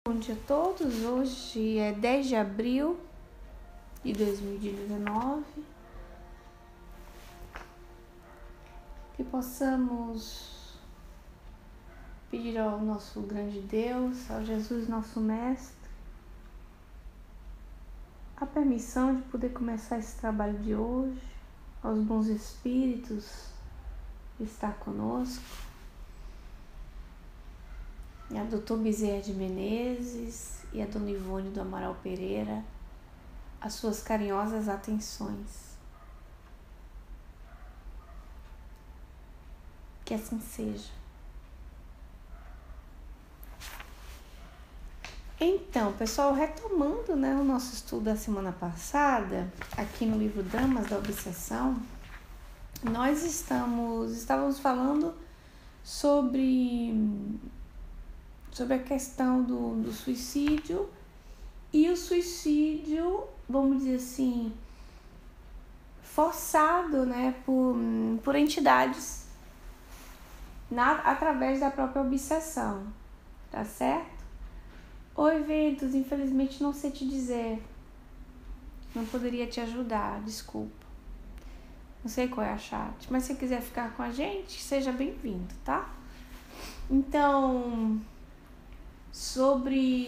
Bom dia a todos, hoje é 10 de abril de 2019, que possamos pedir ao nosso grande Deus, ao Jesus nosso Mestre, a permissão de poder começar esse trabalho de hoje, aos bons espíritos estar conosco, e a doutor Bezerra de Menezes e a dona Ivone do Amaral Pereira, as suas carinhosas atenções. Que assim seja. Então, pessoal, retomando, o nosso estudo da semana passada, aqui no livro Damas da Obsessão, nós estávamos falando sobre a questão do suicídio e o suicídio, vamos dizer assim, forçado, por entidades através da própria obsessão, tá certo? Oi, Ventus, infelizmente não sei te dizer, não poderia te ajudar, desculpa, não sei qual é a chat, mas se quiser ficar com a gente, seja bem-vindo, tá? Então, sobre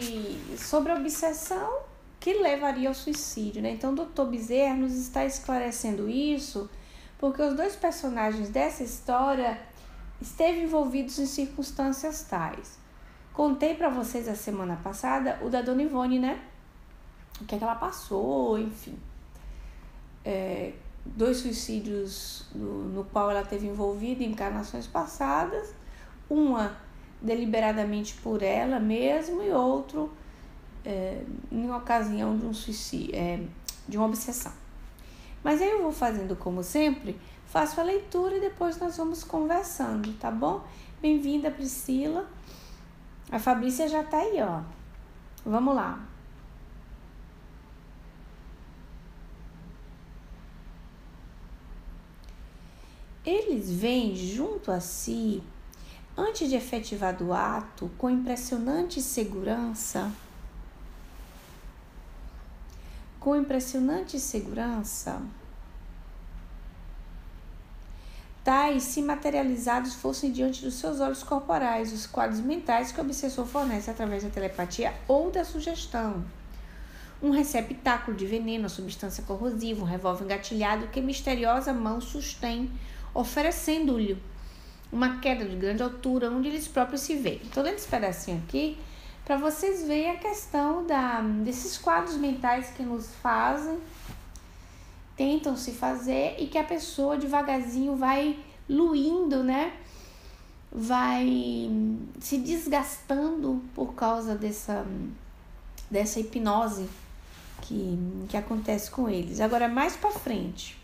a obsessão que levaria ao suicídio, Então, o Dr. Bezerra nos está esclarecendo isso porque os dois personagens dessa história esteve envolvidos em circunstâncias tais. Contei para vocês a semana passada o da Dona Ivone, O que é que ela passou, enfim. Dois suicídios no qual ela teve envolvida em encarnações passadas, uma deliberadamente por ela mesma e outro em ocasião de um suicídio, de uma obsessão. Mas aí eu vou fazendo como sempre, faço a leitura e depois nós vamos conversando, tá bom? Bem-vinda, Priscila. A Fabrícia já tá aí, ó. Vamos lá. Eles vêm junto a si, antes de efetivado o ato, com impressionante segurança, tais se materializados fossem diante dos seus olhos corporais, os quadros mentais que o obsessor fornece através da telepatia ou da sugestão. Um receptáculo de veneno, a substância corrosiva, um revólver engatilhado que misteriosa mão sustém, oferecendo-lhe uma queda de grande altura onde eles próprios se veem. Estou lendo esse pedacinho aqui para vocês verem a questão desses quadros mentais que nos tentam se fazer e que a pessoa devagarzinho vai luindo, vai se desgastando por causa dessa hipnose que acontece com eles. Agora, mais para frente,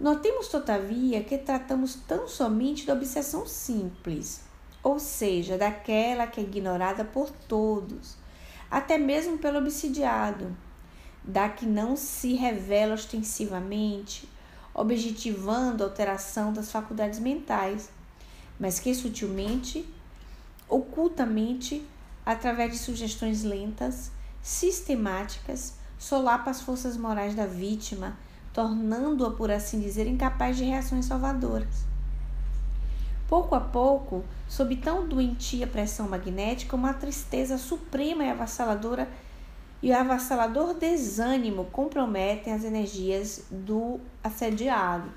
notemos, todavia, que tratamos tão somente da obsessão simples, ou seja, daquela que é ignorada por todos, até mesmo pelo obsidiado, da que não se revela ostensivamente, objetivando a alteração das faculdades mentais, mas que sutilmente, ocultamente, através de sugestões lentas, sistemáticas, solapa as forças morais da vítima, tornando-a, por assim dizer, incapaz de reações salvadoras. Pouco a pouco, sob tão doentia pressão magnética, uma tristeza suprema e avassalador desânimo comprometem as energias do assediado.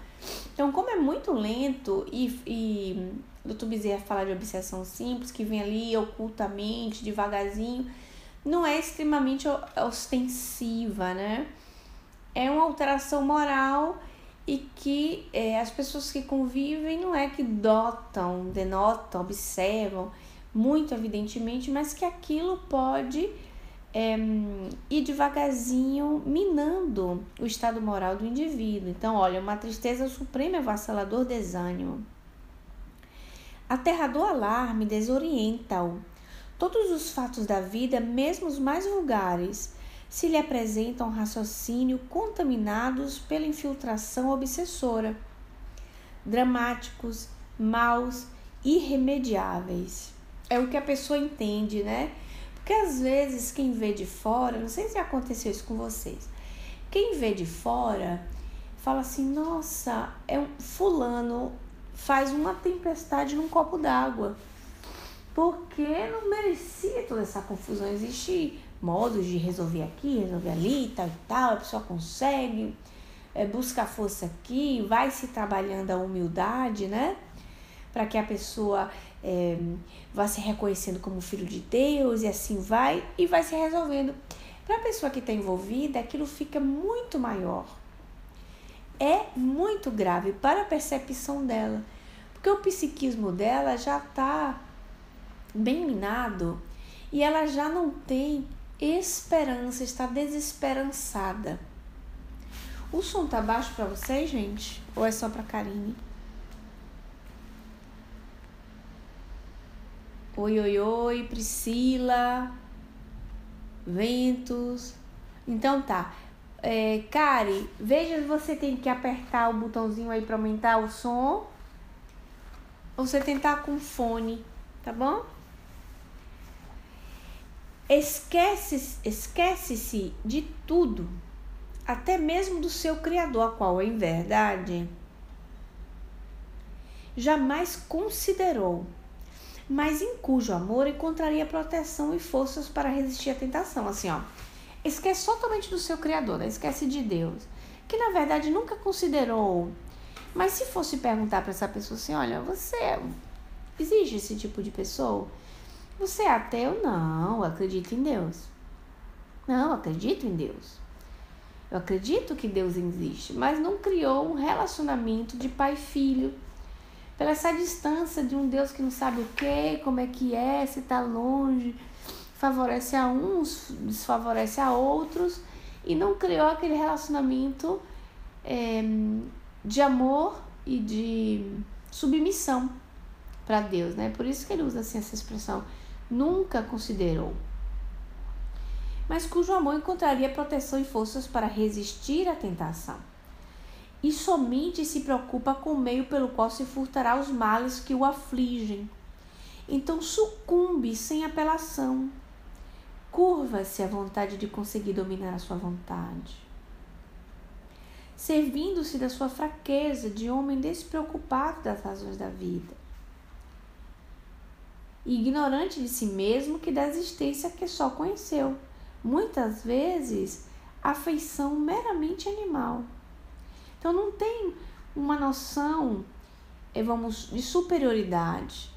Então, como é muito lento e o Dr. Bezerra fala de obsessão simples, que vem ali ocultamente, devagarzinho, não é extremamente ostensiva, É uma alteração moral e que as pessoas que convivem não é que denotam, observam muito evidentemente, mas que aquilo pode ir devagarzinho minando o estado moral do indivíduo. Então, olha, uma tristeza suprema e avassalador desânimo. Aterrador alarme desorienta-o. Todos os fatos da vida, mesmo os mais vulgares, se lhe apresentam um raciocínio contaminados pela infiltração obsessora, dramáticos, maus, irremediáveis. É o que a pessoa entende, Porque às vezes quem vê de fora, não sei se já aconteceu isso com vocês, quem vê de fora fala assim, nossa, fulano faz uma tempestade num copo d'água. Porque não merecia toda essa confusão. Existe modos de resolver aqui, resolver ali, tal e tal, a pessoa consegue, busca força aqui, vai se trabalhando a humildade, né? Para que a pessoa vá se reconhecendo como filho de Deus e assim vai se resolvendo. Para a pessoa que está envolvida, aquilo fica muito maior. É muito grave para a percepção dela, porque o psiquismo dela já está bem minado e ela já não tem esperança, está desesperançada. O som tá baixo para vocês, gente? Ou é só para Karine? Oi, oi, oi, Priscila, Ventos. Então tá. Kari, veja se você tem que apertar o botãozinho aí para aumentar o som ou você tentar com fone, tá bom? Esquece-se de tudo, até mesmo do seu Criador, a qual, em verdade, jamais considerou, mas em cujo amor encontraria proteção e forças para resistir à tentação. Assim, ó, esquece totalmente do seu Criador, né? Esquece de Deus, que na verdade nunca considerou. Mas se fosse perguntar para essa pessoa assim, olha, existe esse tipo de pessoa? Você é ateu? Não, eu acredito em Deus. Não, eu acredito em Deus. Eu acredito que Deus existe, mas não criou um relacionamento de pai e filho. Pela essa distância de um Deus que não sabe o que, como é que é, se está longe, favorece a uns, desfavorece a outros, e não criou aquele relacionamento de amor e de submissão para Deus, né? Por isso que ele usa assim essa expressão, nunca considerou. Mas cujo amor encontraria proteção e forças para resistir à tentação. E somente se preocupa com o meio pelo qual se furtará os males que o afligem. Então sucumbe sem apelação. Curva-se à vontade de conseguir dominar a sua vontade. Servindo-se da sua fraqueza de homem despreocupado das razões da vida. Ignorante de si mesmo que da existência que só conheceu. Muitas vezes, afeição meramente animal. Então, não tem uma noção, de superioridade.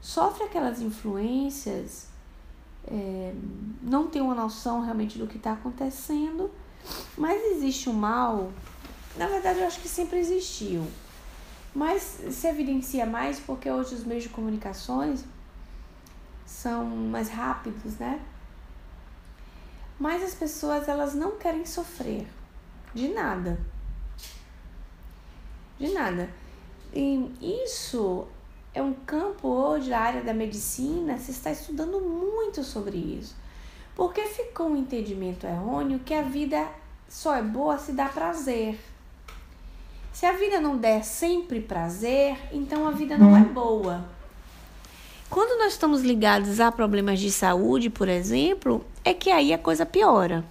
Sofre aquelas influências, não tem uma noção realmente do que está acontecendo, mas existe um mal, na verdade, eu acho que sempre existiu. Mas se evidencia mais porque hoje os meios de comunicações são mais rápidos, né? Mas as pessoas, elas não querem sofrer de nada. De nada. E isso é um campo hoje, a área da medicina, se está estudando muito sobre isso. Porque ficou um entendimento errôneo que a vida só é boa se dá prazer. Se a vida não der sempre prazer, então a vida não é boa. Quando nós estamos ligados a problemas de saúde, por exemplo, é que aí a coisa piora.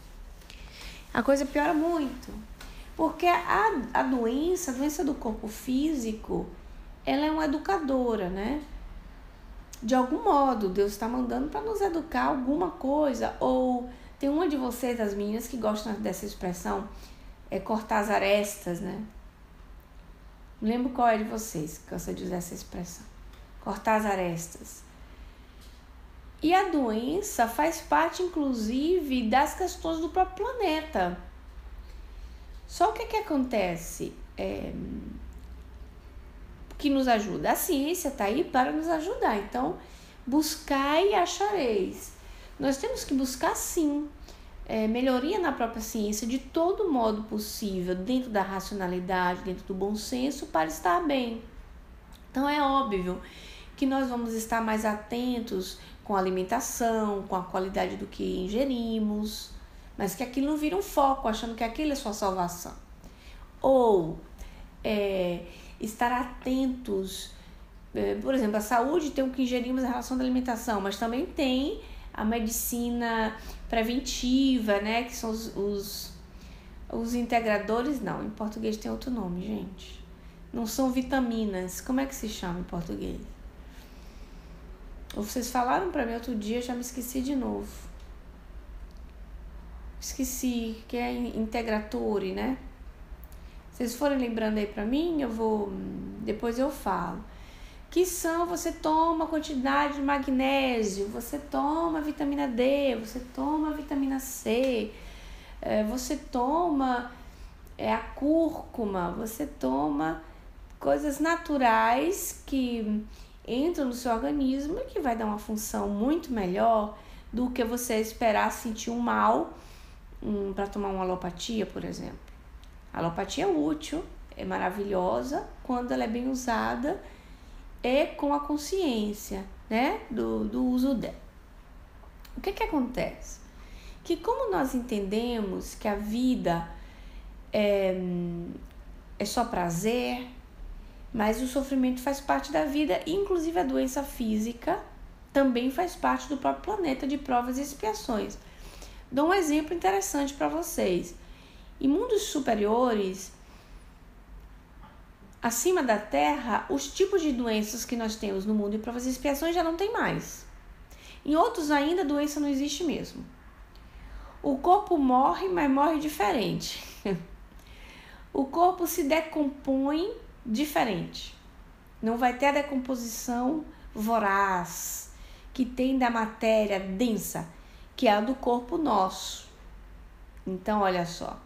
A coisa piora muito. Porque a doença do corpo físico, ela é uma educadora, né? De algum modo, Deus está mandando para nos educar alguma coisa. Ou tem uma de vocês, as meninas, que gostam dessa expressão, cortar as arestas, né? Não lembro qual é de vocês que gosta de usar essa expressão. Cortar as arestas. E a doença faz parte, inclusive, das questões do próprio planeta. Só o que acontece? Que nos ajuda? A ciência está aí para nos ajudar. Então, buscai e achareis. Nós temos que buscar, sim, melhoria na própria ciência de todo modo possível, dentro da racionalidade, dentro do bom senso, para estar bem. Então, é óbvio que nós vamos estar mais atentos com a alimentação, com a qualidade do que ingerimos, mas que aquilo não vira um foco, achando que aquilo é sua salvação. Ou estar atentos, por exemplo, a saúde tem o que ingerimos em relação à alimentação, mas também tem a medicina preventiva, né? Que são os integradores. Não, em português tem outro nome, gente. Não são vitaminas. Como é que se chama em português? Vocês falaram pra mim outro dia, já me esqueci de novo. Esqueci, que é Integratore, né? Vocês forem lembrando aí pra mim, depois eu falo. Que são, você toma quantidade de magnésio, você toma vitamina D, você toma vitamina C, você toma a cúrcuma, você toma coisas naturais que entram no seu organismo e que vai dar uma função muito melhor do que você esperar sentir um mal para tomar uma alopatia, por exemplo. A alopatia é útil, é maravilhosa quando ela é bem usada e com a consciência, né, do uso dela. O que acontece? Que como nós entendemos que a vida é só prazer, mas o sofrimento faz parte da vida, inclusive a doença física também faz parte do próprio planeta de provas e expiações. Dou um exemplo interessante para vocês. Em mundos superiores, acima da Terra, os tipos de doenças que nós temos no mundo de provas e expiações já não tem mais. Em outros ainda, a doença não existe mesmo. O corpo morre, mas morre diferente. O corpo se decompõe diferente. Não vai ter a decomposição voraz que tem da matéria densa, que é a do corpo nosso. Então, olha só,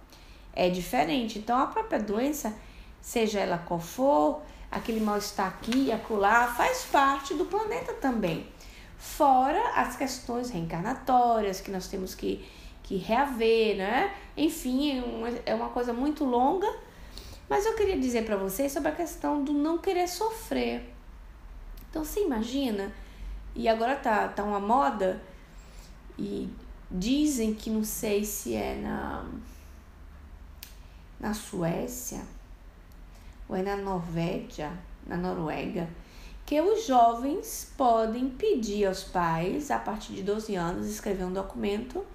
é diferente. Então, a própria doença, seja ela qual for, aquele mal-estar aqui e acolá, faz parte do planeta também. Fora as questões reencarnatórias que nós temos que reaver, né? Enfim, é uma coisa muito longa, mas eu queria dizer para vocês sobre a questão do não querer sofrer. Então, você imagina, e agora tá uma moda, e dizem que, não sei se é na Suécia ou é na Noruega, que os jovens podem pedir aos pais, a partir de 12 anos, escrever um documento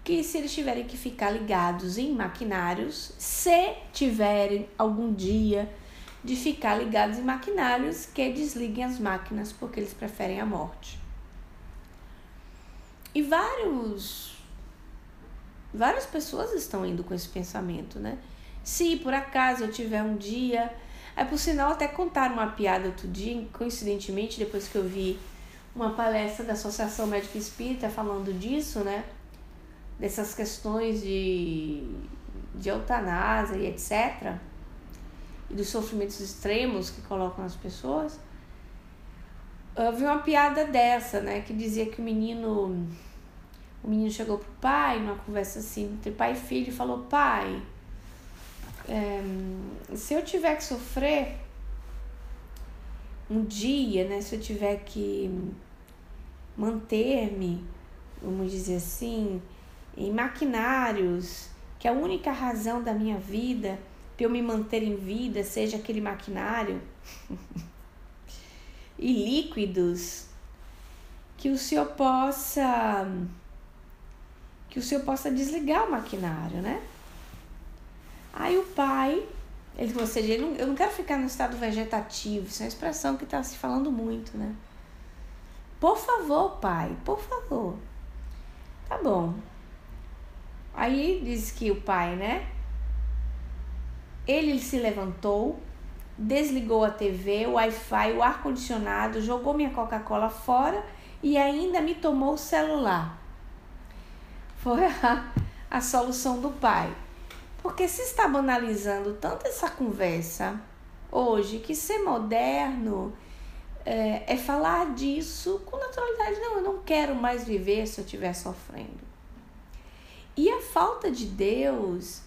que, se eles tiverem que ficar ligados em maquinários, se tiverem algum dia de ficar ligados em maquinários, que desliguem as máquinas, porque eles preferem a morte. E várias pessoas estão indo com esse pensamento, né? Se por acaso eu tiver um dia... por sinal, até contaram uma piada outro dia, coincidentemente, depois que eu vi uma palestra da Associação Médica Espírita falando disso, né? Dessas questões de eutanásia e etc. E dos sofrimentos extremos que colocam as pessoas. Eu vi uma piada dessa, né? Que dizia que o menino chegou pro pai, numa conversa assim, entre pai e filho, e falou: pai, se eu tiver que sofrer um dia, né? Se eu tiver que manter-me, vamos dizer assim, em maquinários, que a única razão da minha vida, para eu me manter em vida, seja aquele maquinário, e líquidos, que o senhor possa desligar o maquinário, né? Aí o pai, ele falou assim, eu não quero ficar no estado vegetativo, isso é uma expressão que está se falando muito, né? Por favor, pai, por favor. Tá bom. Aí diz que o pai, né? Ele se levantou, desligou a TV, o Wi-Fi, o ar-condicionado, jogou minha Coca-Cola fora e ainda me tomou o celular. Foi a solução do pai. Porque se está banalizando tanto essa conversa hoje, que ser moderno é falar disso com naturalidade. Não, eu não quero mais viver se eu estiver sofrendo. E a falta de Deus,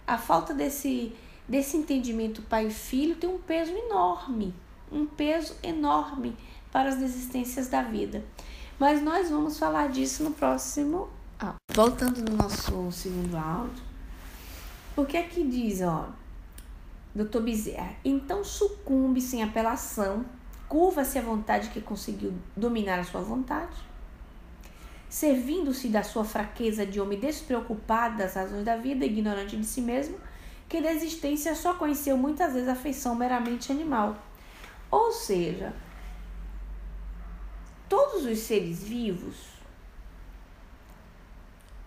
a falta desse entendimento pai e filho tem um peso enorme para as desistências da vida. Mas nós vamos falar disso no próximo áudio. Voltando no nosso segundo áudio, porque aqui diz, Dr. Bezerra, então sucumbe sem apelação, curva-se à vontade que conseguiu dominar a sua vontade, servindo-se da sua fraqueza de homem despreocupado das razões da vida, ignorante de si mesmo, que da existência só conheceu muitas vezes a afeição meramente animal. Ou seja, todos os seres vivos,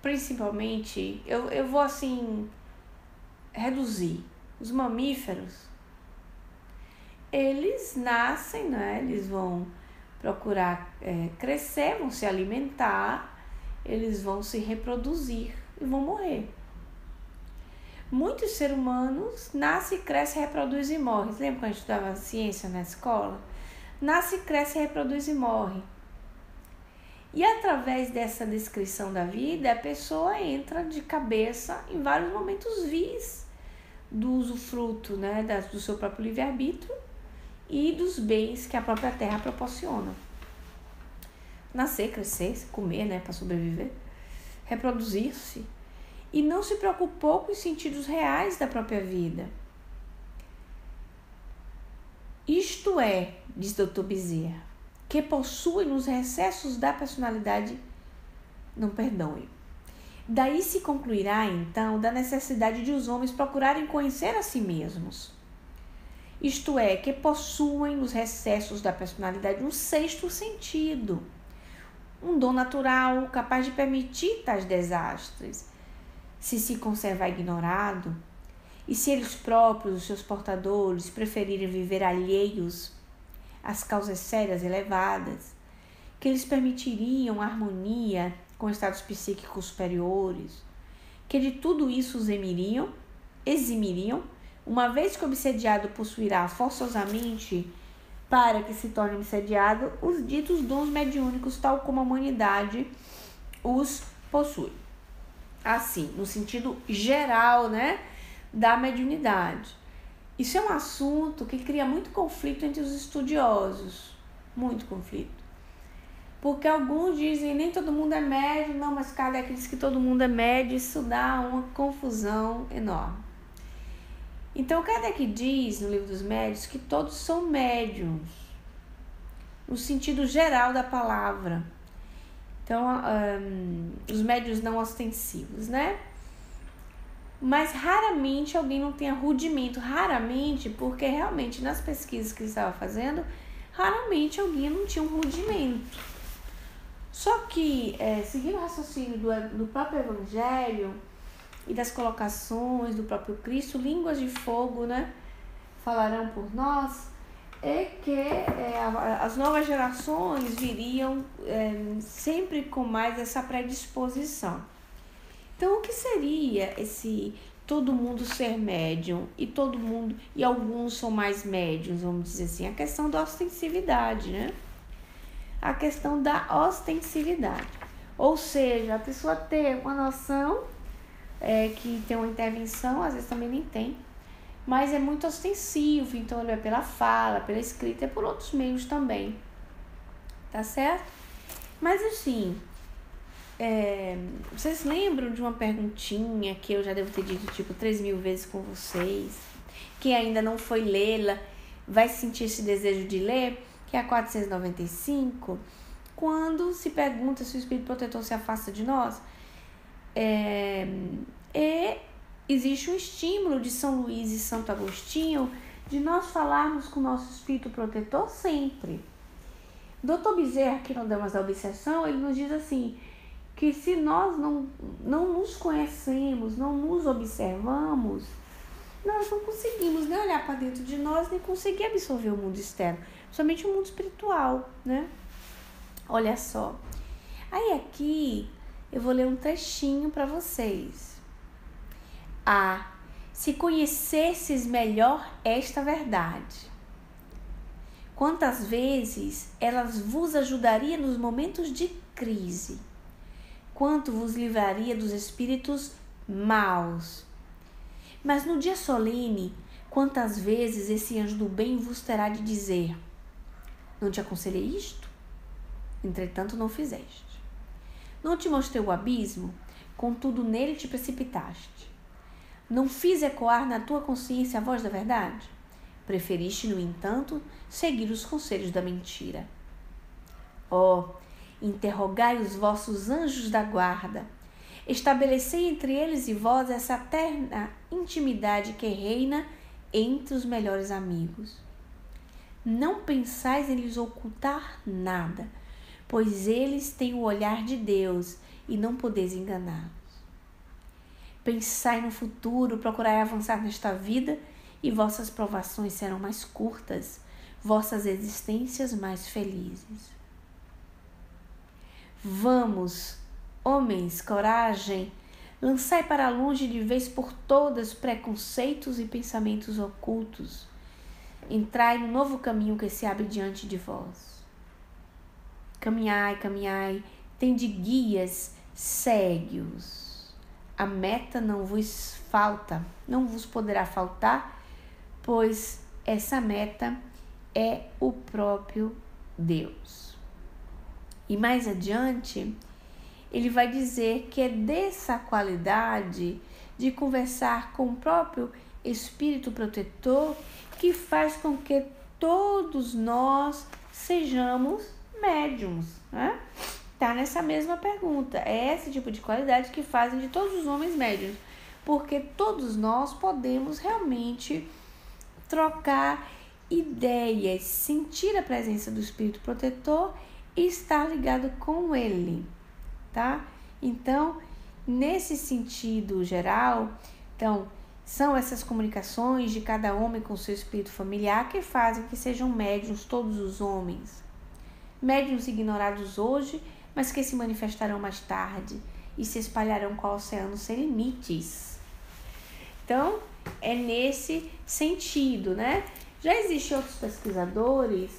principalmente, eu vou assim reduzir, os mamíferos, eles nascem, né? Eles vão procurar crescer, vão se alimentar, eles vão se reproduzir e vão morrer. Muitos seres humanos nascem, crescem, reproduzem e morrem. Você lembra quando a gente estudava ciência na escola? Nasce, cresce, reproduz e morre. E através dessa descrição da vida, a pessoa entra de cabeça em vários momentos vis do usufruto, né, do seu próprio livre-arbítrio e dos bens que a própria terra proporciona. Nascer, crescer, comer, né, para sobreviver, reproduzir-se, e não se preocupou com os sentidos reais da própria vida. Isto é, diz Dr. Bezerra, que possui nos recessos da personalidade, Daí se concluirá, então, da necessidade de os homens procurarem conhecer a si mesmos. Isto é, que possuem nos recessos da personalidade um sexto sentido, um dom natural capaz de permitir tais desastres. Se conservar ignorado, e se eles próprios, os seus portadores, preferirem viver alheios às causas sérias elevadas, que eles permitiriam a harmonia com estados psíquicos superiores, que de tudo isso os eximiriam, uma vez que o obsediado possuirá forçosamente, para que se torne obsediado, os ditos dons mediúnicos, tal como a humanidade os possui. Assim, no sentido geral, né, da mediunidade. Isso é um assunto que cria muito conflito entre os estudiosos, muito conflito. Porque alguns dizem nem todo mundo é médium, não, mas Kardec diz que todo mundo é médium, isso dá uma confusão enorme. Então, Kardec diz no Livro dos Médiuns que todos são médiums, no sentido geral da palavra. Então, os médiuns não ostensivos, né? Mas raramente alguém não tenha rudimento, raramente, porque realmente nas pesquisas que ele estava fazendo, raramente alguém não tinha um rudimento. Só que, seguindo o raciocínio do próprio Evangelho e das colocações do próprio Cristo, línguas de fogo, né, falarão por nós, é que as novas gerações viriam sempre com mais essa predisposição. Então, o que seria esse todo mundo ser médium e alguns são mais médiums, vamos dizer assim? A questão da ostensividade, né? A questão da ostensividade. Ou seja, a pessoa ter uma noção que tem uma intervenção, às vezes também nem tem, mas é muito ostensivo, então ele vai pela fala, pela escrita e por outros meios também, tá certo? Mas assim, vocês lembram de uma perguntinha que eu já devo ter dito tipo 3.000 vezes com vocês? Quem ainda não foi lê-la vai sentir esse desejo de ler, que é a 495, quando se pergunta se o Espírito Protetor se afasta de nós. E existe um estímulo de São Luís e Santo Agostinho de nós falarmos com o nosso Espírito Protetor sempre. Dr. Bezerra, aqui no Damas da Obsessão, ele nos diz assim, que se nós não nos conhecemos, não nos observamos, nós não conseguimos nem olhar para dentro de nós, nem conseguir absorver o mundo externo, somente o mundo espiritual, né? Olha só. Aí aqui eu vou ler um trechinho para vocês. Se conhecesses melhor esta verdade, quantas vezes elas vos ajudaria nos momentos de crise, quanto vos livraria dos espíritos maus. Mas no dia solene, quantas vezes esse anjo do bem vos terá de dizer: não te aconselhei isto? Entretanto não fizeste. Não te mostrei o abismo? Contudo nele te precipitaste. Não fiz ecoar na tua consciência a voz da verdade? Preferiste, no entanto, seguir os conselhos da mentira. Interrogai os vossos anjos da guarda. Estabelecei entre eles e vós essa eterna intimidade que reina entre os melhores amigos. Não pensais em lhes ocultar nada, pois eles têm o olhar de Deus e não podeis enganá-los. Pensai no futuro, procurai avançar nesta vida e vossas provações serão mais curtas, vossas existências mais felizes. Vamos, homens, coragem, lançai para longe de vez por todas preconceitos e pensamentos ocultos. Entrai no novo caminho que se abre diante de vós. Caminhai, caminhai, tende guias, segue-os. A meta não vos falta, não vos poderá faltar, pois essa meta é o próprio Deus. E mais adiante, ele vai dizer que é dessa qualidade de conversar com o próprio Espírito Protetor que faz com que todos nós sejamos médiums, né? Tá nessa mesma pergunta. É esse tipo de qualidade que fazem de todos os homens médiums, porque todos nós podemos realmente trocar ideias, sentir a presença do Espírito Protetor e estar ligado com ele, tá? Então, nesse sentido geral, são essas comunicações de cada homem com seu espírito familiar que fazem que sejam médiuns todos os homens. Médiuns ignorados hoje, mas que se manifestarão mais tarde e se espalharão com o oceano sem limites. Então, é nesse sentido, né? Já existem outros pesquisadores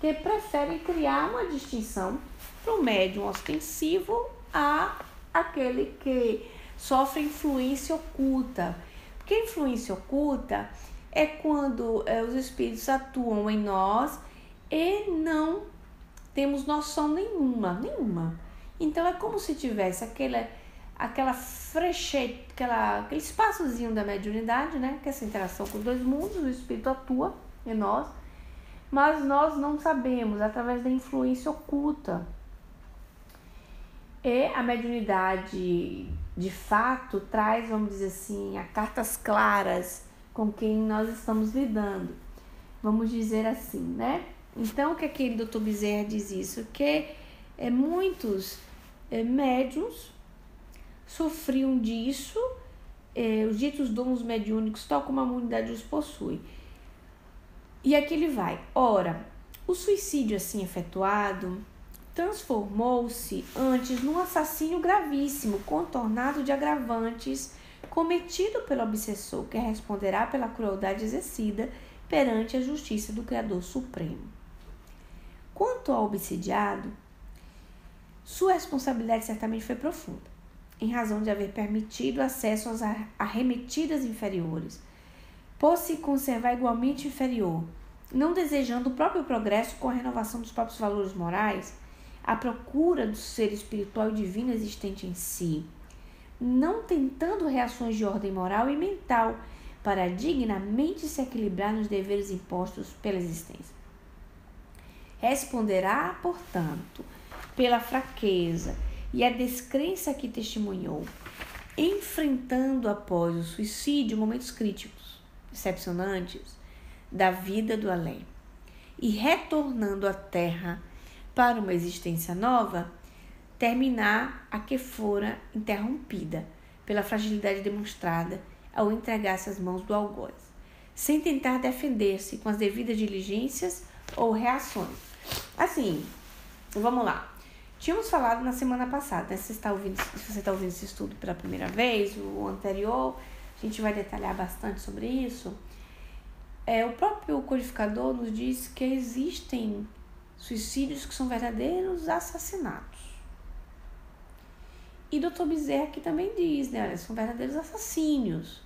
que preferem criar uma distinção para o médium ostensivo a aquele que sofre influência oculta. Porque influência oculta é quando os espíritos atuam em nós e não temos noção nenhuma. Então é como se tivesse aquela freche, aquele espaçozinho da mediunidade, né? Que é essa interação com os dois mundos, o espírito atua em nós, mas nós não sabemos, através da influência oculta. E a mediunidade, de fato, traz, vamos dizer assim, a cartas claras com quem nós estamos lidando. Vamos dizer assim, né? Então, o que aquele Dr. Bezerra diz isso? Que muitos médiuns sofriam disso, os ditos dons mediúnicos, tal como a humanidade os possui. E aqui ele vai. Ora, o suicídio assim efetuado transformou-se antes num assassínio gravíssimo, contornado de agravantes, cometido pelo obsessor, que responderá pela crueldade exercida perante a justiça do Criador Supremo. Quanto ao obsidiado, sua responsabilidade certamente foi profunda, em razão de haver permitido acesso às arremetidas inferiores, por se conservar igualmente inferior, não desejando o próprio progresso com a renovação dos próprios valores morais, à procura do ser espiritual e divino existente em si, não tentando reações de ordem moral e mental para dignamente se equilibrar nos deveres impostos pela existência. Responderá, portanto, pela fraqueza e a descrença que testemunhou, enfrentando após o suicídio momentos críticos, decepcionantes, da vida do além, e retornando à Terra para uma existência nova, terminar a que fora interrompida pela fragilidade demonstrada ao entregar-se às mãos do algoz, sem tentar defender-se com as devidas diligências ou reações. Assim, vamos lá. Tínhamos falado na semana passada, né? Se você está ouvindo esse estudo pela primeira vez, o anterior, a gente vai detalhar bastante sobre isso. O próprio codificador nos diz que existem suicídios que são verdadeiros assassinatos. E Dr. Bezerra aqui também diz, né? Olha, são verdadeiros assassínios.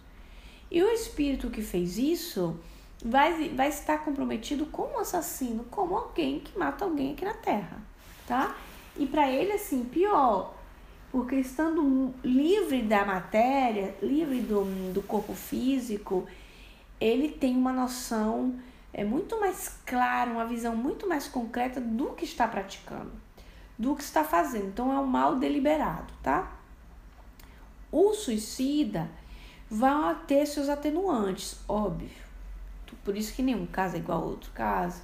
E o espírito que fez isso vai estar comprometido como assassino, como alguém que mata alguém aqui na Terra, tá? E para ele, assim, pior, porque estando livre da matéria, livre do corpo físico, ele tem uma noção muito mais clara, uma visão muito mais concreta do que está praticando. do que está fazendo. Então, é um mal deliberado, tá? O suicida vai ter seus atenuantes, óbvio. Por isso que nenhum caso é igual a outro caso.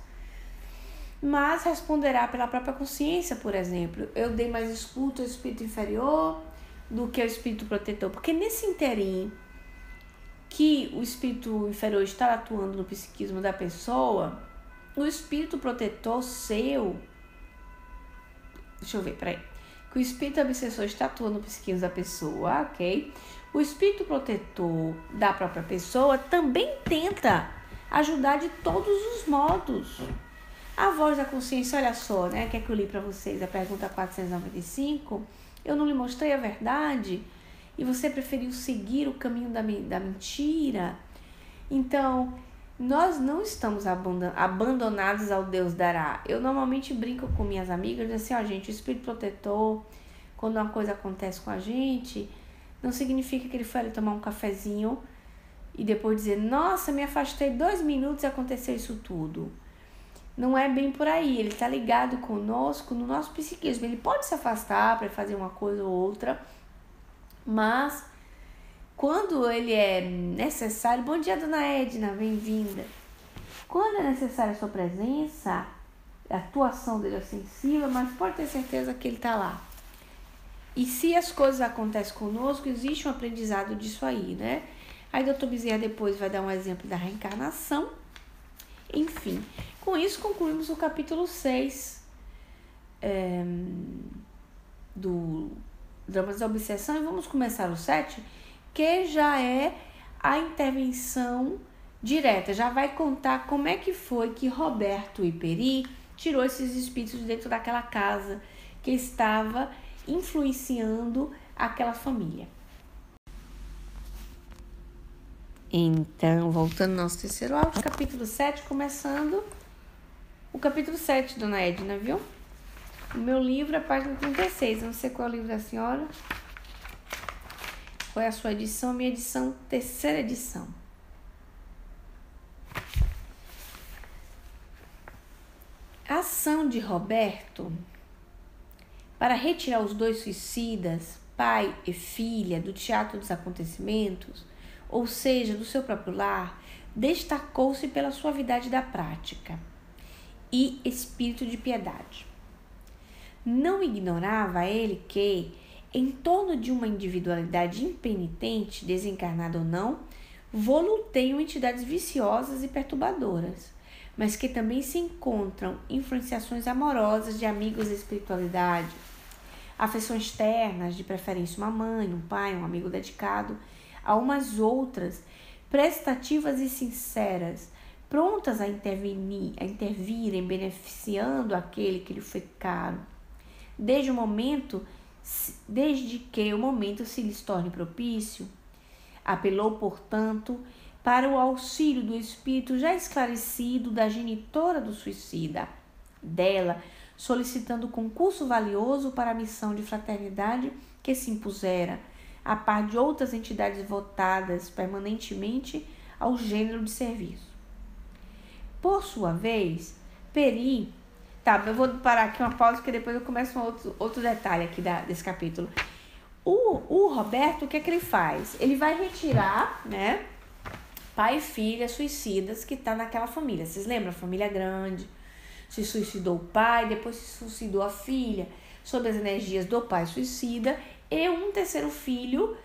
Mas responderá pela própria consciência, por exemplo. Eu dei mais escuta ao espírito inferior do que ao espírito protetor. Porque nesse interim que o espírito inferior está atuando no psiquismo da pessoa, o espírito protetor seu... Deixa eu ver, peraí. Que o espírito obsessor está atuando no psiquismo da pessoa, ok? O espírito protetor da própria pessoa também tenta ajudar de todos os modos. A voz da consciência, olha só, né? Que é que eu li para vocês, a pergunta 495. Eu não lhe mostrei a verdade e você preferiu seguir o caminho da mentira. Então, nós não estamos abandonados ao Deus dará. Eu normalmente brinco com minhas amigas, assim, ó, gente, o espírito protetor, quando uma coisa acontece com a gente, não significa que ele foi ali tomar um cafezinho e depois dizer, nossa, me afastei 2 minutos e aconteceu isso tudo. Não é bem por aí, ele está ligado conosco no nosso psiquismo. Ele pode se afastar para fazer uma coisa ou outra, mas quando ele é necessário... Bom dia, dona Edna, bem-vinda. Quando é necessária a sua presença, a atuação dele é sensível, mas pode ter certeza que ele está lá. E se as coisas acontecem conosco, existe um aprendizado disso aí, né? Aí o Dr. Bezerra depois vai dar um exemplo da reencarnação. Enfim, com isso concluímos o capítulo 6 do Dramas da Obsessão e vamos começar o 7, que já é a intervenção direta. Já vai contar como é que foi que Roberto Iperi tirou esses espíritos de dentro daquela casa que estava influenciando aquela família. Então, voltando ao nosso terceiro áudio, capítulo 7, começando o capítulo 7, dona Edna, viu? O meu livro é página 36, eu não sei qual é o livro da senhora. Foi a sua edição, minha edição, terceira edição. A ação de Roberto para retirar os 2 suicidas, pai e filha, do teatro dos acontecimentos, ou seja, do seu próprio lar, destacou-se pela suavidade da prática e espírito de piedade. Não ignorava ele que, em torno de uma individualidade impenitente, desencarnada ou não, voluteiam entidades viciosas e perturbadoras, mas que também se encontram influenciações amorosas de amigos da espiritualidade, afeições ternas, de preferência uma mãe, um pai, um amigo dedicado, a umas outras, prestativas e sinceras, prontas a intervirem, beneficiando aquele que lhe foi caro, desde que o momento se lhes torne propício. Apelou, portanto, para o auxílio do espírito já esclarecido da genitora do suicida, dela, solicitando concurso valioso para a missão de fraternidade que se impusera, a par de outras entidades votadas permanentemente ao gênero de serviço. Por sua vez, Peri... Tá, eu vou parar aqui uma pausa, porque depois eu começo outro detalhe aqui desse capítulo. O Roberto, o que é que ele faz? Ele vai retirar, né, pai e filha suicidas que tá naquela família. Vocês lembram? A família grande. Se suicidou o pai, depois se suicidou a filha, sob as energias do pai suicida, e um terceiro filho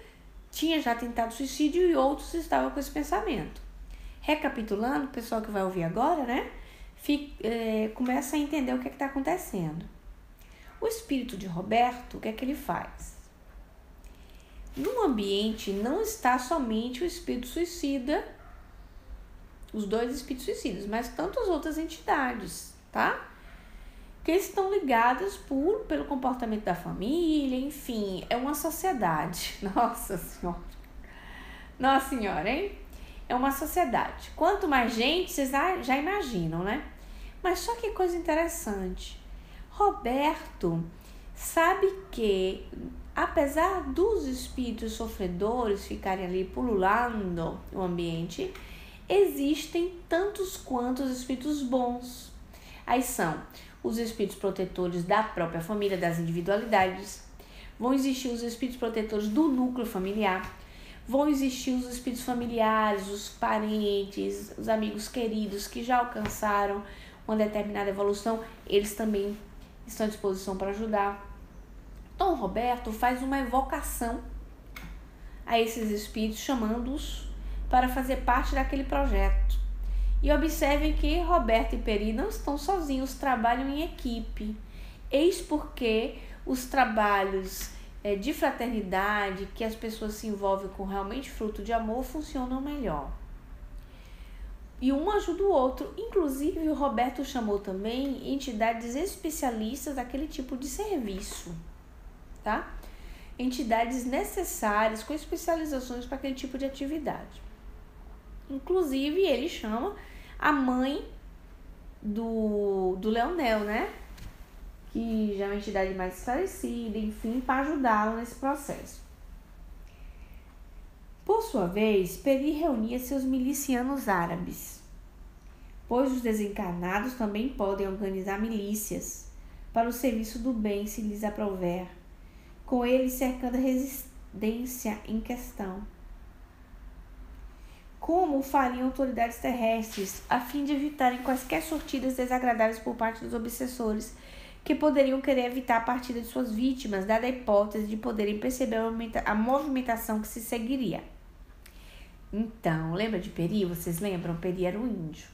tinha já tentado suicídio e outros estavam com esse pensamento. Recapitulando, o pessoal que vai ouvir agora, né, começa a entender o que está acontecendo. O espírito de Roberto, o que é que ele faz? No ambiente não está somente o espírito suicida, os 2 espíritos suicidas, mas tantas outras entidades, tá? Que estão ligadas pelo comportamento da família, enfim, é uma sociedade. Nossa Senhora, hein? É uma sociedade. Quanto mais gente, vocês já imaginam, né? Mas só que coisa interessante. Roberto sabe que, apesar dos espíritos sofredores ficarem ali pululando o ambiente, existem tantos quanto os espíritos bons. Aí são os espíritos protetores da própria família, das individualidades, vão existir os espíritos protetores do núcleo familiar, vão existir os espíritos familiares, os parentes, os amigos queridos que já alcançaram uma determinada evolução, eles também estão à disposição para ajudar. Dom Roberto faz uma evocação a esses espíritos, chamando-os para fazer parte daquele projeto. E observem que Roberto e Peri não estão sozinhos, trabalham em equipe. Eis porque os trabalhos de fraternidade, que as pessoas se envolvem com realmente fruto de amor, funcionam melhor. E um ajuda o outro. Inclusive, o Roberto chamou também entidades especialistas daquele tipo de serviço, tá? Entidades necessárias com especializações para aquele tipo de atividade. Inclusive, ele chama a mãe do Leonel, né? Que já é uma entidade mais esclarecida, enfim, para ajudá-lo nesse processo. Por sua vez, Peri reunia seus milicianos árabes, pois os desencarnados também podem organizar milícias para o serviço do bem, se lhes aprouver, com eles cercando a resistência em questão. Como fariam autoridades terrestres, a fim de evitarem quaisquer sortidas desagradáveis por parte dos obsessores, que poderiam querer evitar a partida de suas vítimas, dada a hipótese de poderem perceber a movimentação que se seguiria. Então, lembra de Peri? Vocês lembram? Peri era o índio.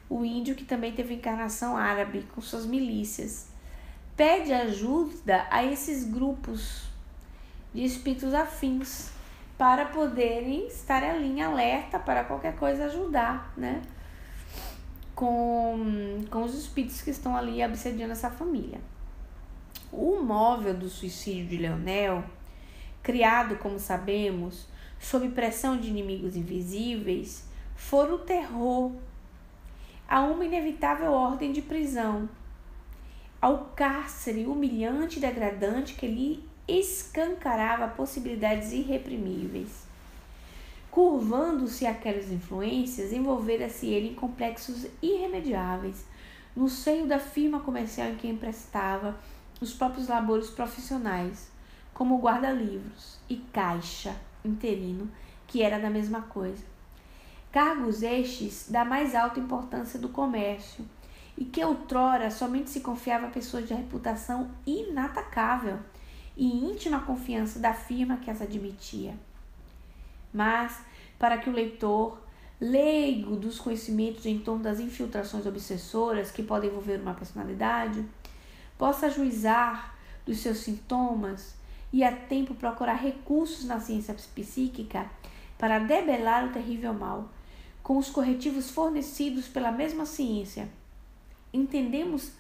O índio que também teve encarnação árabe com suas milícias. Pede ajuda a esses grupos de espíritos afins para poderem estar ali em alerta para qualquer coisa ajudar, né? Com os espíritos que estão ali obsediando essa família. O móvel do suicídio de Leonel, criado, como sabemos, sob pressão de inimigos invisíveis, fora o terror a uma inevitável ordem de prisão, ao cárcere humilhante e degradante que lhe escancarava possibilidades irreprimíveis. Curvando-se àquelas influências, envolvera-se ele em complexos irremediáveis, no seio da firma comercial em que emprestava os próprios labores profissionais, como guarda-livros e caixa interino, que era da mesma coisa. Cargos estes da mais alta importância do comércio, e que outrora somente se confiava a pessoas de reputação inatacável e íntima confiança da firma que as admitia. Mas, para que o leitor, leigo dos conhecimentos em torno das infiltrações obsessoras que podem envolver uma personalidade, possa ajuizar dos seus sintomas e a tempo procurar recursos na ciência psíquica para debelar o terrível mal, com os corretivos fornecidos pela mesma ciência, entendemos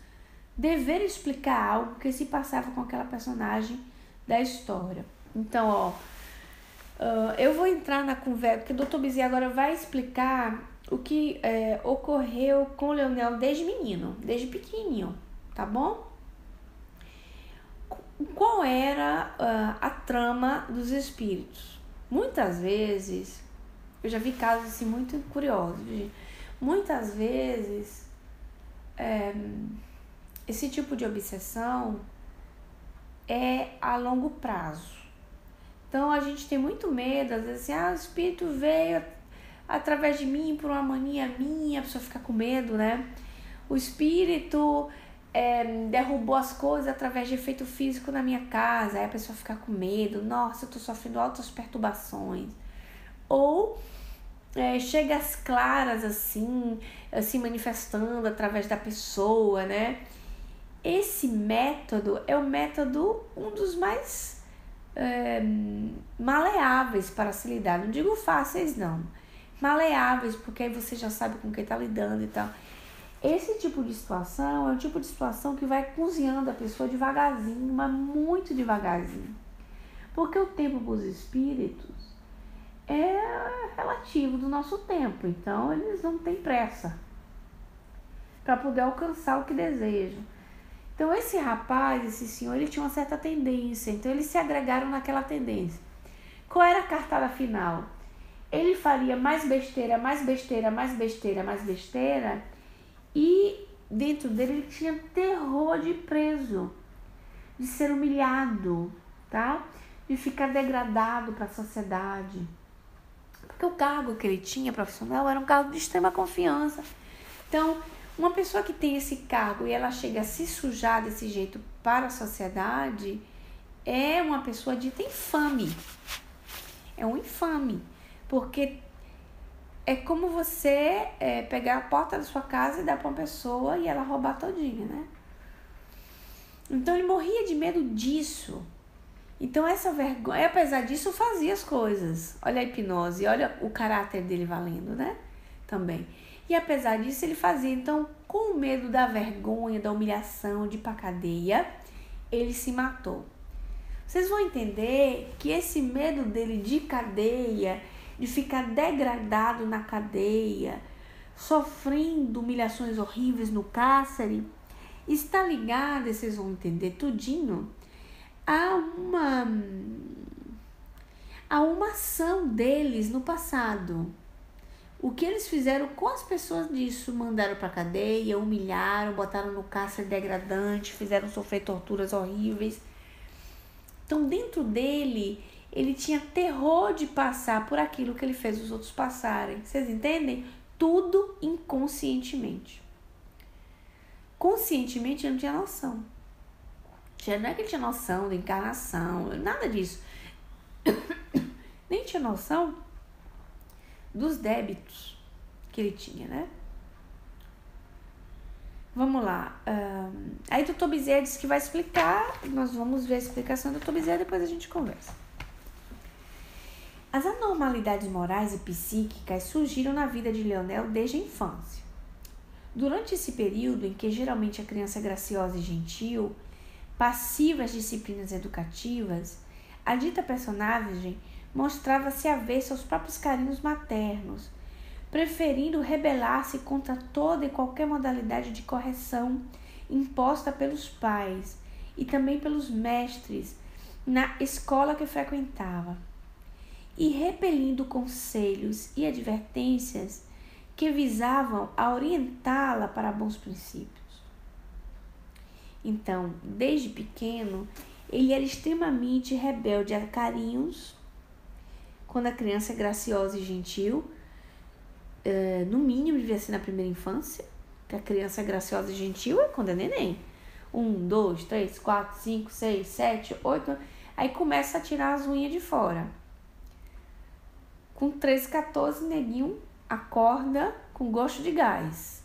dever explicar algo que se passava com aquela personagem da história. Então, eu vou entrar na conversa, porque o Dr. Bezerra agora vai explicar o que ocorreu com o Leonel desde menino, desde pequenininho, tá bom? Qual era a trama dos espíritos? Muitas vezes, eu já vi casos assim muito curiosos, muitas vezes esse tipo de obsessão é a longo prazo. Então a gente tem muito medo, às vezes assim, o espírito veio através de mim por uma mania minha, a pessoa fica com medo, né? O espírito derrubou as coisas através de efeito físico na minha casa, aí a pessoa fica com medo, nossa, eu tô sofrendo altas perturbações. Ou chega às claras assim, se manifestando através da pessoa, né? Esse método é o método, um dos mais maleáveis para se lidar. Não digo fáceis, não. Maleáveis, porque aí você já sabe com quem tá lidando e tal. Esse tipo de situação é um tipo de situação que vai cozinhando a pessoa devagarzinho, mas muito devagarzinho. Porque o tempo para os espíritos é relativo do nosso tempo. Então, eles não têm pressa para poder alcançar o que desejam. Então, esse rapaz, esse senhor, ele tinha uma certa tendência. Então, eles se agregaram naquela tendência. Qual era a cartada final? Ele faria mais besteira, mais besteira, mais besteira, mais besteira. E dentro dele ele tinha terror de ir preso, de ser humilhado, tá? De ficar degradado para a sociedade. Porque o cargo que ele tinha profissional era um cargo de extrema confiança. Então, uma pessoa que tem esse cargo e ela chega a se sujar desse jeito para a sociedade, é uma pessoa dita infame. É um infame. Porque é como você pegar a porta da sua casa e dar para uma pessoa e ela roubar todinha, né? Então ele morria de medo disso. Então essa vergonha, apesar disso, fazia as coisas. Olha a hipnose, olha o caráter dele valendo, né? Também. E apesar disso ele fazia. Então, com medo da vergonha, da humilhação, de ir pra cadeia, ele se matou. Vocês vão entender que esse medo dele de cadeia, de ficar degradado na cadeia, sofrendo humilhações horríveis no cárcere, está ligado, vocês vão entender tudinho, a uma ação deles no passado. O que eles fizeram com as pessoas disso? Mandaram para cadeia, humilharam, botaram no cárcere degradante, fizeram sofrer torturas horríveis. Então, dentro dele, ele tinha terror de passar por aquilo que ele fez os outros passarem. Vocês entendem? Tudo inconscientemente. Conscientemente, ele não tinha noção. Não é que ele tinha noção da encarnação, nada disso. Nem tinha noção dos débitos que ele tinha, né? Vamos lá. Aí o Dr. Bezerra disse que vai explicar. Nós vamos ver a explicação do Dr. Bezerra, depois a gente conversa. As anormalidades morais e psíquicas surgiram na vida de Leonel desde a infância. Durante esse período em que geralmente a criança é graciosa e gentil, passiva às disciplinas educativas, a dita personagem mostrava-se avessa aos próprios carinhos maternos, preferindo rebelar-se contra toda e qualquer modalidade de correção imposta pelos pais e também pelos mestres na escola que frequentava, e repelindo conselhos e advertências que visavam a orientá-la para bons princípios. Então, desde pequeno, ele era extremamente rebelde a carinhos. Quando a criança é graciosa e gentil, no mínimo devia ser na primeira infância, que a criança é graciosa e gentil é quando é neném. 1, 2, 3, 4, 5, 6, 7, 8, aí começa a tirar as unhas de fora. Com 13, 14, neguinho acorda com gosto de gás.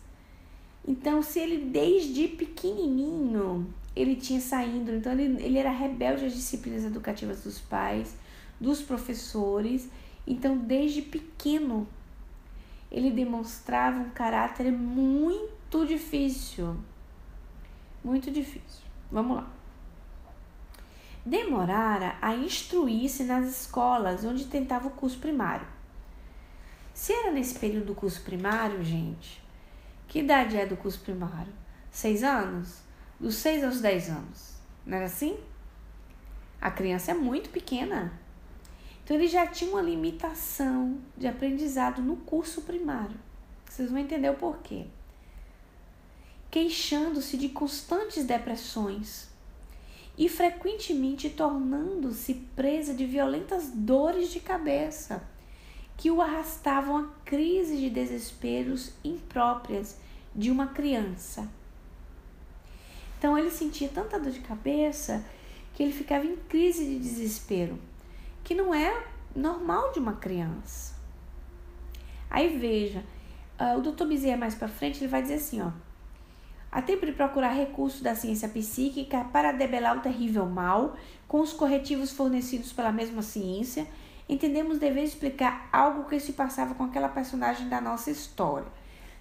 Então, se ele desde pequenininho, ele tinha saindo, então ele era rebelde às disciplinas educativas dos pais, dos professores. Então, desde pequeno, ele demonstrava um caráter muito difícil. Muito difícil. Vamos lá. Demorara a instruir-se nas escolas onde tentava o curso primário. Se era nesse período do curso primário, gente, que idade é do curso primário? 6 anos? Dos 6 aos 10 anos. Não era assim? A criança é muito pequena. Então, ele já tinha uma limitação de aprendizado no curso primário. Vocês vão entender o porquê. Queixando-se de constantes depressões e frequentemente tornando-se presa de violentas dores de cabeça que o arrastavam a crises de desesperos impróprias de uma criança. Então, ele sentia tanta dor de cabeça que ele ficava em crise de desespero, que não é normal de uma criança. Aí veja, o Dr. Bezerra mais para frente, ele vai dizer assim, ó: há tempo de procurar recursos da ciência psíquica para debelar o terrível mal, com os corretivos fornecidos pela mesma ciência, entendemos dever explicar algo que se passava com aquela personagem da nossa história.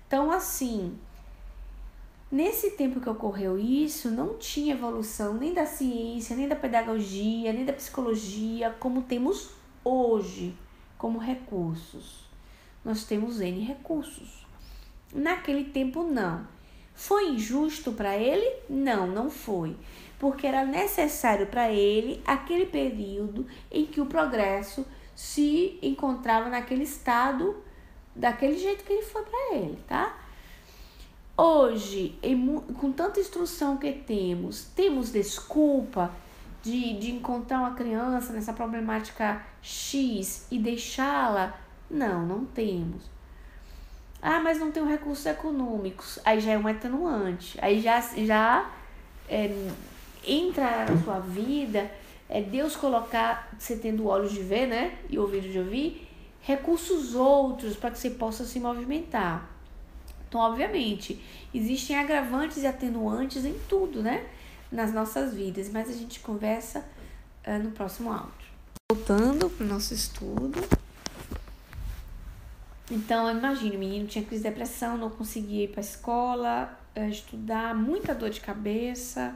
Então, assim, nesse tempo que ocorreu isso, não tinha evolução nem da ciência, nem da pedagogia, nem da psicologia, como temos hoje, como recursos. Nós temos N recursos. Naquele tempo, não. Foi injusto para ele? Não, não foi. Porque era necessário para ele aquele período em que o progresso se encontrava naquele estado, daquele jeito que ele foi para ele, tá? Hoje, com tanta instrução que temos desculpa de encontrar uma criança nessa problemática X e deixá-la? Não temos. Mas não tenho recursos econômicos. Aí já é um atenuante. Aí já entra na sua vida, Deus colocar, você tendo olhos de ver, né? E ouvidos de ouvir, recursos outros para que você possa se movimentar. Então, obviamente, existem agravantes e atenuantes em tudo, né? Nas nossas vidas, mas a gente conversa no próximo áudio. Voltando para o nosso estudo. Então, imagine, o menino tinha crise de depressão, não conseguia ir para a escola, estudar, muita dor de cabeça.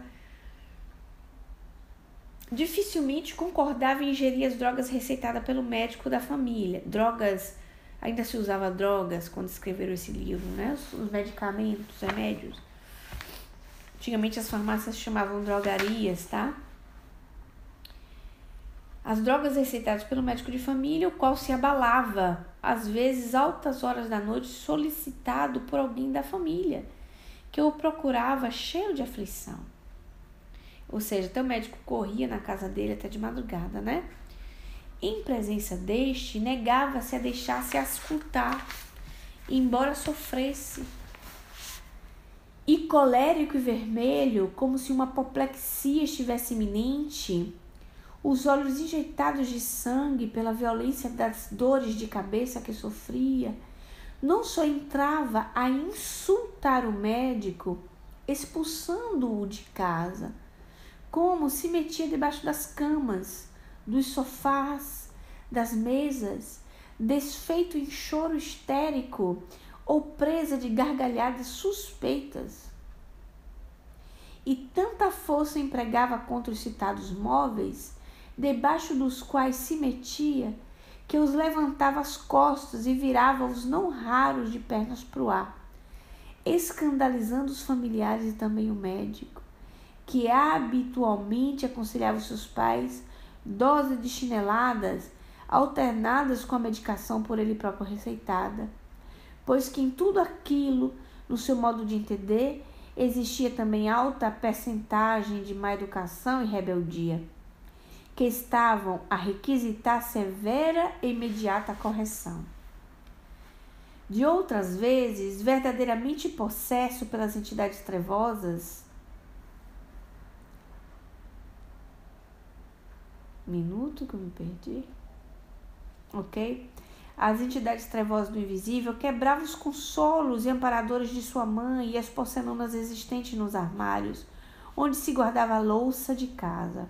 Dificilmente concordava em ingerir as drogas receitadas pelo médico da família. Ainda se usava drogas quando escreveram esse livro, né? Os medicamentos, os remédios. Antigamente as farmácias chamavam drogarias, tá? As drogas receitadas pelo médico de família, o qual se abalava, às vezes altas horas da noite, solicitado por alguém da família, que o procurava cheio de aflição. Ou seja, até o médico corria na casa dele até de madrugada, né? Em presença deste, negava-se a deixar-se auscultar, embora sofresse. E colérico e vermelho, como se uma apoplexia estivesse iminente, os olhos injetados de sangue pela violência das dores de cabeça que sofria, não só entrava a insultar o médico, expulsando-o de casa, como se metia debaixo das camas, dos sofás, das mesas, desfeito em choro histérico ou presa de gargalhadas suspeitas. E tanta força empregava contra os citados móveis, debaixo dos quais se metia, que os levantava as costas e virava-os não raros de pernas para o ar, escandalizando os familiares e também o médico, que habitualmente aconselhava os seus pais doses de chineladas alternadas com a medicação por ele próprio receitada, pois que em tudo aquilo, no seu modo de entender, existia também alta percentagem de má educação e rebeldia, que estavam a requisitar severa e imediata correção. De outras vezes, verdadeiramente possesso pelas entidades trevosas, minuto que eu me perdi, ok? As entidades trevosas do invisível quebravam os consolos e amparadores de sua mãe e as porcelanas existentes nos armários, onde se guardava a louça de casa.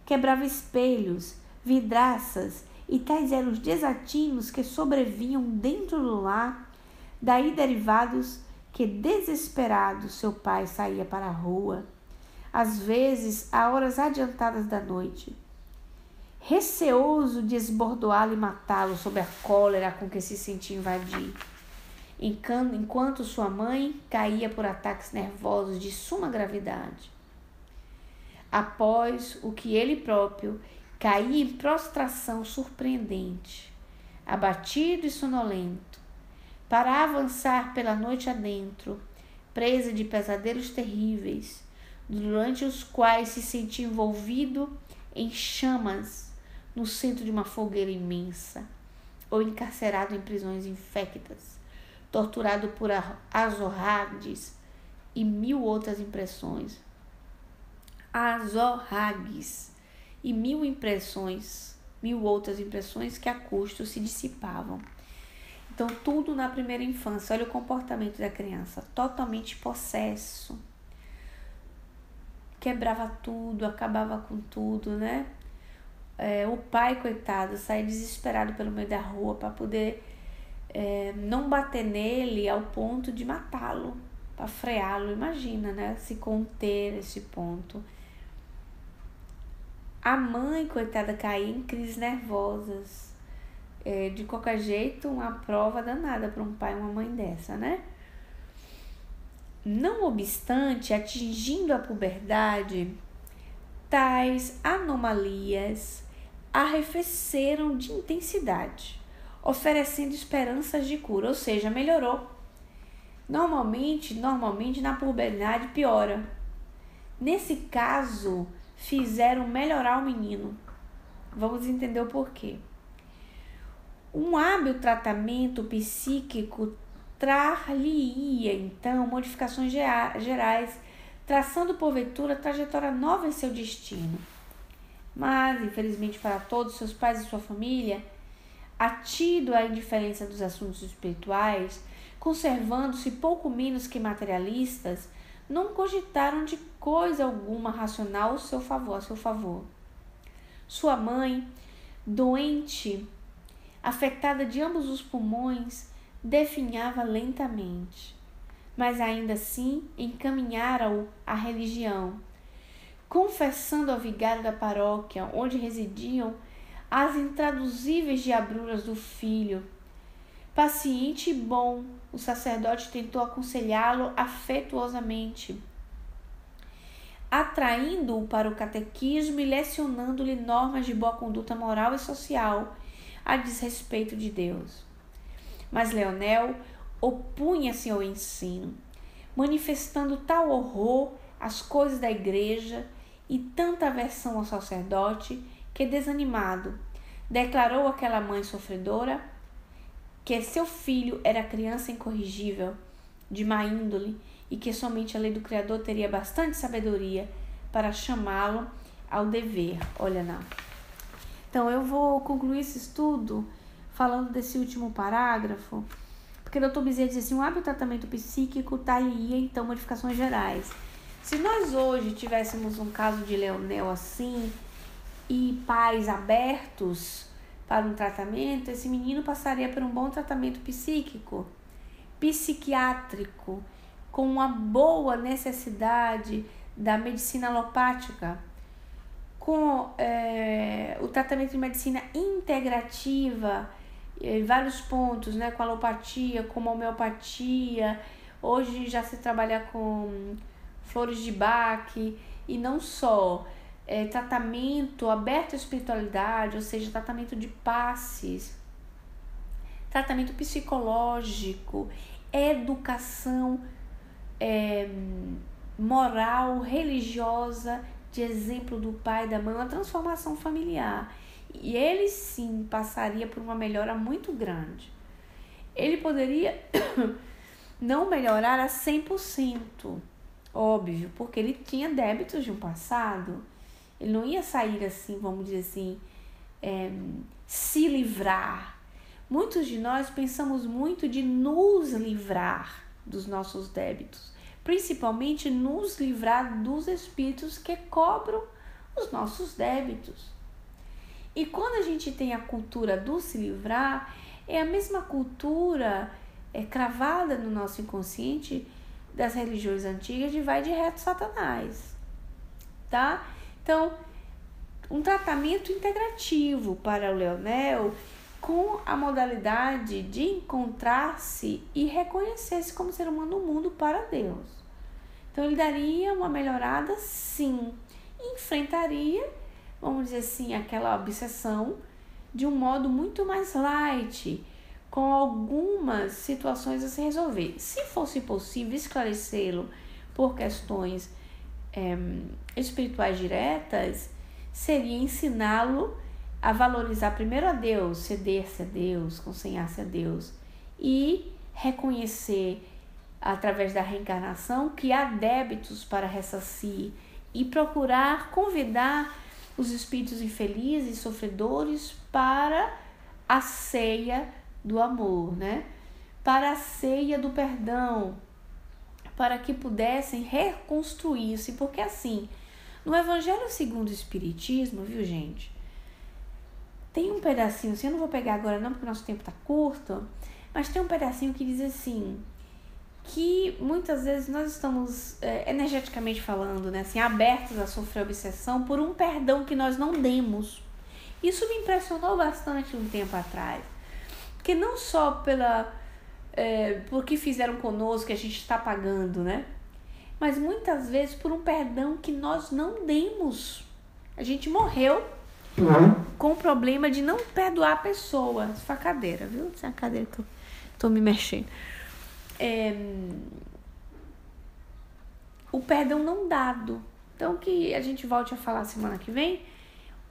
Quebrava espelhos, vidraças, e tais eram os desatinos que sobrevinham dentro do lar, daí derivados que, desesperado, seu pai saía para a rua, às vezes a horas adiantadas da noite, receoso de esbordoá-lo e matá-lo sob a cólera com que se sentia invadir, enquanto sua mãe caía por ataques nervosos de suma gravidade. Após o que ele próprio caía em prostração surpreendente, abatido e sonolento, para avançar pela noite adentro, presa de pesadelos terríveis, durante os quais se sentia envolvido em chamas no centro de uma fogueira imensa, ou encarcerado em prisões infectas, torturado por azorragues e mil outras impressões. Azorragues e mil outras impressões que a custo se dissipavam. Então, tudo na primeira infância. Olha o comportamento da criança, totalmente possesso. Quebrava tudo, acabava com tudo, né? O pai, coitado, saía desesperado pelo meio da rua para poder não bater nele ao ponto de matá-lo, para freá-lo. Imagina, né? Se conter esse ponto. A mãe, coitada, caía em crises nervosas. De qualquer jeito, uma prova danada para um pai e uma mãe dessa, né? Não obstante, atingindo a puberdade, tais anomalias arrefeceram de intensidade, oferecendo esperanças de cura, ou seja, melhorou. Normalmente na puberdade piora. Nesse caso, fizeram melhorar o menino. Vamos entender o porquê. Um hábil tratamento psíquico trar-lhe-ia, então, modificações gerais, traçando, porventura, trajetória nova em seu destino. Mas, infelizmente para todos, seus pais e sua família, atido à indiferença dos assuntos espirituais, conservando-se pouco menos que materialistas, não cogitaram de coisa alguma racional a seu favor. Sua mãe, doente, afetada de ambos os pulmões, definhava lentamente, mas ainda assim encaminhara-o à religião, confessando ao vigário da paróquia onde residiam as intraduzíveis diabruras do filho. Paciente e bom, o sacerdote tentou aconselhá-lo afetuosamente, atraindo-o para o catequismo e lecionando-lhe normas de boa conduta moral e social, a desrespeito de Deus. Mas Leonel opunha-se ao ensino, manifestando tal horror às coisas da igreja e tanta aversão ao sacerdote que, desanimado, declarou àquela mãe sofredora que seu filho era criança incorrigível, de má índole, e que somente a lei do Criador teria bastante sabedoria para chamá-lo ao dever. Olha, não. Então, eu vou concluir esse estudo falando desse último parágrafo, porque o Dr. Bezerra diz assim: um hábil tratamento psíquico daria, então, modificações gerais. Se nós hoje tivéssemos um caso de Leonel assim, e pais abertos para um tratamento, esse menino passaria por um bom tratamento psíquico, psiquiátrico, com uma boa necessidade da medicina alopática, com o tratamento de medicina integrativa, vários pontos, né, com alopatia, com homeopatia. Hoje já se trabalha com flores de Bach, e não só tratamento aberto à espiritualidade, ou seja, tratamento de passes, tratamento psicológico, educação moral, religiosa, de exemplo do pai e da mãe, uma transformação familiar. E ele sim passaria por uma melhora muito grande. Ele poderia não melhorar a 100%, óbvio, porque ele tinha débitos de um passado. Ele não ia sair assim, vamos dizer assim, se livrar. Muitos de nós pensamos muito de nos livrar dos nossos débitos, principalmente nos livrar dos espíritos que cobram os nossos débitos. E quando a gente tem a cultura do se livrar, é a mesma cultura cravada no nosso inconsciente das religiões antigas de vai de reto Satanás, tá? Então, um tratamento integrativo para o Leonel, com a modalidade de encontrar-se e reconhecer-se como ser humano no mundo para Deus. Então, ele daria uma melhorada, sim, e enfrentaria, vamos dizer assim, aquela obsessão de um modo muito mais light, com algumas situações a se resolver. Se fosse possível esclarecê-lo por questões espirituais diretas, seria ensiná-lo a valorizar primeiro a Deus, ceder-se a Deus, consenhar-se a Deus, e reconhecer através da reencarnação que há débitos para ressarcir, e procurar convidar os espíritos infelizes, sofredores, para a ceia do amor, né? Para a ceia do perdão, para que pudessem reconstruir-se, porque assim, no Evangelho segundo o Espiritismo, viu, gente, tem um pedacinho, assim, eu não vou pegar agora não, porque o nosso tempo está curto, mas tem um pedacinho que diz assim, que muitas vezes nós estamos, energeticamente falando, né, assim, abertos a sofrer obsessão por um perdão que nós não demos. Isso me impressionou bastante um tempo atrás, porque não só por que fizeram conosco que a gente está pagando, né, mas muitas vezes por um perdão que nós não demos. A gente morreu com o problema de não perdoar a pessoa. Isso foi a cadeira, viu? Isso é a cadeira que eu tô me mexendo. o perdão não dado. Então, que a gente volte a falar semana que vem,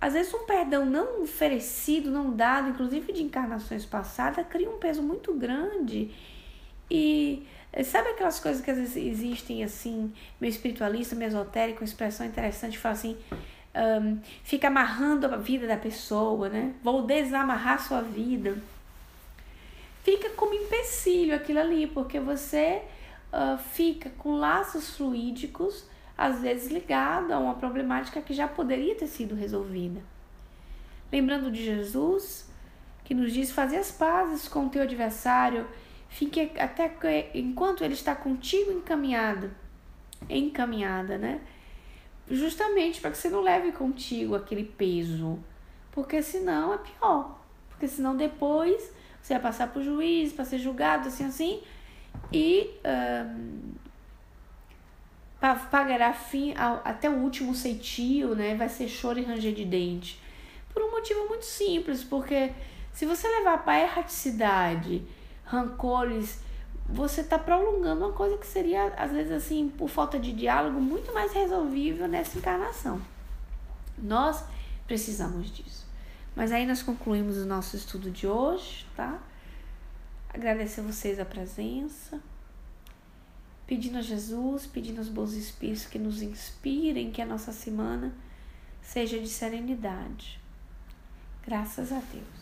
às vezes um perdão não oferecido, não dado, inclusive de encarnações passadas, cria um peso muito grande. E sabe aquelas coisas que às vezes existem assim, meio espiritualista, meio esotérico, uma expressão interessante, fala assim, fica amarrando a vida da pessoa, né? Vou desamarrar sua vida. Fica como empecilho aquilo ali, porque você fica com laços fluídicos, às vezes ligado a uma problemática que já poderia ter sido resolvida. Lembrando de Jesus, que nos diz fazer as pazes com o teu adversário, fique até enquanto ele está contigo encaminhada, né? Justamente para que você não leve contigo aquele peso, porque senão é pior, porque senão depois você vai passar por juiz, para ser julgado, assim, e pagará fim até o último ceitio, né? Vai ser choro e ranger de dente. Por um motivo muito simples, porque se você levar para a erraticidade, rancores, você está prolongando uma coisa que seria, às vezes, assim, por falta de diálogo, muito mais resolvível nessa encarnação. Nós precisamos disso. Mas aí nós concluímos o nosso estudo de hoje, tá? Agradecer a vocês a presença, pedindo a Jesus, pedindo aos bons espíritos que nos inspirem, que a nossa semana seja de serenidade. Graças a Deus.